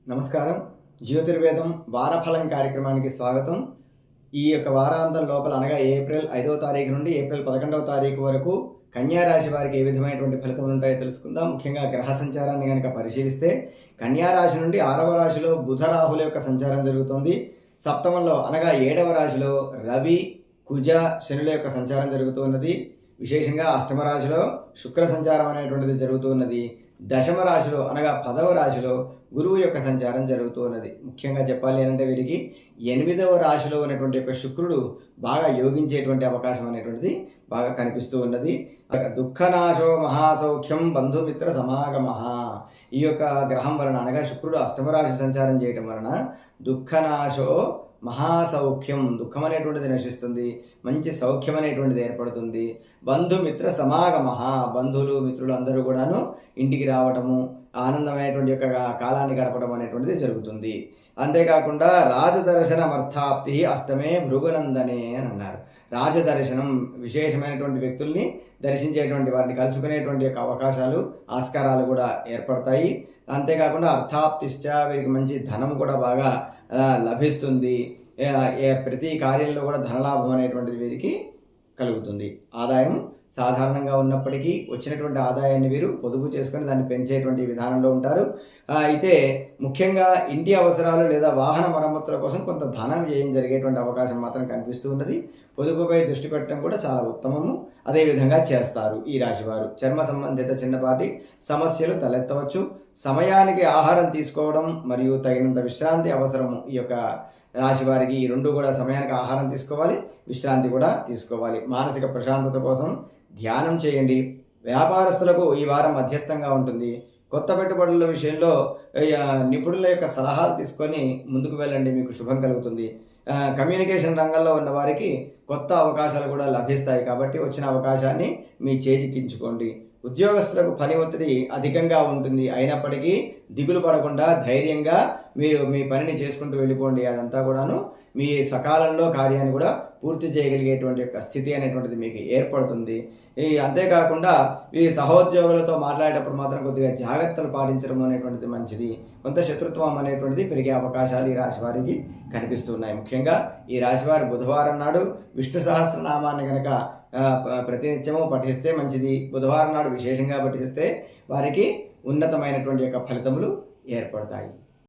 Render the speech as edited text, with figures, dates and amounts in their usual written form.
నమస్కారం. జ్యోతిర్వేదం వారఫలం కార్యక్రమానికి స్వాగతం. ఈ యొక్క వారాంతం లోపల అనగా ఏప్రిల్ 5వ తారీఖు నుండి ఏప్రిల్ 11వ తారీఖు వరకు కన్యా రాశి వారికి ఏ విధమైనటువంటి ఫలితములు ఉంటాయో తెలుసుకుందాం. ముఖ్యంగా గ్రహ సంచారాన్ని కనుక పరిశీలిస్తే కన్యా రాశి నుండి 6వ రాశిలో బుధ రాహుల యొక్క సంచారం జరుగుతోంది. సప్తమంలో అనగా 7వ రాశిలో రవి కుజ శనుల యొక్క సంచారం జరుగుతున్నది. విశేషంగా అష్టమ రాశిలో శుక్ర సంచారం అనేటువంటిది జరుగుతున్నది. దశమ రాశిలో అనగా 10వ రాశిలో గురువు యొక్క సంచారం జరుగుతూ ఉన్నది. ముఖ్యంగా చెప్పాలి అంటే వీరికి 8వ రాశిలో ఉన్నటువంటి యొక్క శుక్రుడు బాగా యోగించేటువంటి అవకాశం అనేటువంటిది బాగా కనిపిస్తూ ఉన్నది. దుఃఖనాశో మహాసౌఖ్యం బంధుమిత్ర సమాగమ. ఈ యొక్క గ్రహం వలన అనగా శుక్రుడు అష్టమ రాశి సంచారం చేయటం వలన దుఃఖనాశో మహాసౌఖ్యం, దుఃఖం అనేటువంటిది నశిస్తుంది, మంచి సౌఖ్యం అనేటువంటిది ఏర్పడుతుంది. బంధుమిత్ర సమాగమ, బంధువులు మిత్రులు అందరూ కూడాను ఇంటికి రావటము, ఆనందమైనటువంటి యొక్క కాలాన్ని గడపడం అనేటువంటిది జరుగుతుంది. అంతేకాకుండా రాజదర్శనమర్థాప్తి అష్టమే భృగునందనే అని అన్నారు. రాజదర్శనం, విశేషమైనటువంటి వ్యక్తుల్ని దర్శించేటువంటి వారిని కలుసుకునేటువంటి యొక్క అవకాశాలు ఆస్కారాలు కూడా ఏర్పడతాయి. అంతేకాకుండా అర్థాప్తిశ్చ, వీరికి మంచి ధనం కూడా బాగా లభిస్తుంది. ప్రతి కార్యంలో కూడా ధనలాభం అనేటువంటిది వీరికి కలుగుతుంది. ఆదాయం సాధారణంగా ఉన్నప్పటికీ వచ్చినటువంటి ఆదాయాన్ని వీరు పొదుపు చేసుకొని దాన్ని పెంచేటువంటి విధానంలో ఉంటారు. అయితే ముఖ్యంగా ఇంటి అవసరాలు లేదా వాహన మరమ్మతుల కోసం కొంత ధనం వ్యయం జరిగేటువంటి అవకాశం మాత్రం కనిపిస్తూ ఉన్నది. పొదుపుపై దృష్టి పెట్టడం కూడా చాలా ఉత్తమము. అదేవిధంగా చేస్తారు ఈ రాశివారు. చర్మ సంబంధిత చిన్నపాటి సమస్యలు తలెత్తవచ్చు. సమయానికి ఆహారం తీసుకోవడం మరియు తగినంత విశ్రాంతి అవసరము. ఈ యొక్క రాశి వారికి ఈ రెండు కూడా సమయానికి ఆహారం తీసుకోవాలి, విశ్రాంతి కూడా తీసుకోవాలి. మానసిక ప్రశాంతత కోసం ధ్యానం చేయండి. వ్యాపారస్తులకు ఈ వారం మధ్యస్థంగా ఉంటుంది. కొత్త పెట్టుబడుల విషయంలో నిపుణుల యొక్క సలహాలు తీసుకొని ముందుకు వెళ్ళండి, మీకు శుభం కలుగుతుంది. కమ్యూనికేషన్ రంగంలో ఉన్న వారికి కొత్త అవకాశాలు కూడా లభిస్తాయి కాబట్టి వచ్చిన అవకాశాన్ని మీ చేజిక్కించుకోండి. ఉద్యోగస్తులకు పని ఒత్తిడి అధికంగా ఉంటుంది, అయినప్పటికీ దిగులు పడకుండా ధైర్యంగా మీరు మీ పనిని చేసుకుంటూ వెళ్ళిపోండి. అదంతా కూడాను మీ సకాలంలో కార్యాన్ని కూడా పూర్తి చేయగలిగేటువంటి యొక్క స్థితి అనేటువంటిది మీకు ఏర్పడుతుంది. అంతేకాకుండా ఈ సహోద్యోగులతో మాట్లాడేటప్పుడు మాత్రం కొద్దిగా జాగ్రత్తలు పాటించడం అనేటువంటిది మంచిది. కొంత శత్రుత్వం అనేటువంటిది పెరిగే అవకాశాలు ఈ రాశి వారికి కనిపిస్తున్నాయి. ముఖ్యంగా ఈ రాశివారి బుధవారం నాడు విష్ణు సహస్రనామాన్ని కనుక ప్రతినిత్యము పఠిస్తే మంచిది. బుధవారం నాడు విశేషంగా పఠిస్తే వారికి ఉన్నతమైనటువంటి యొక్క ఫలితములు ఏర్పడతాయి.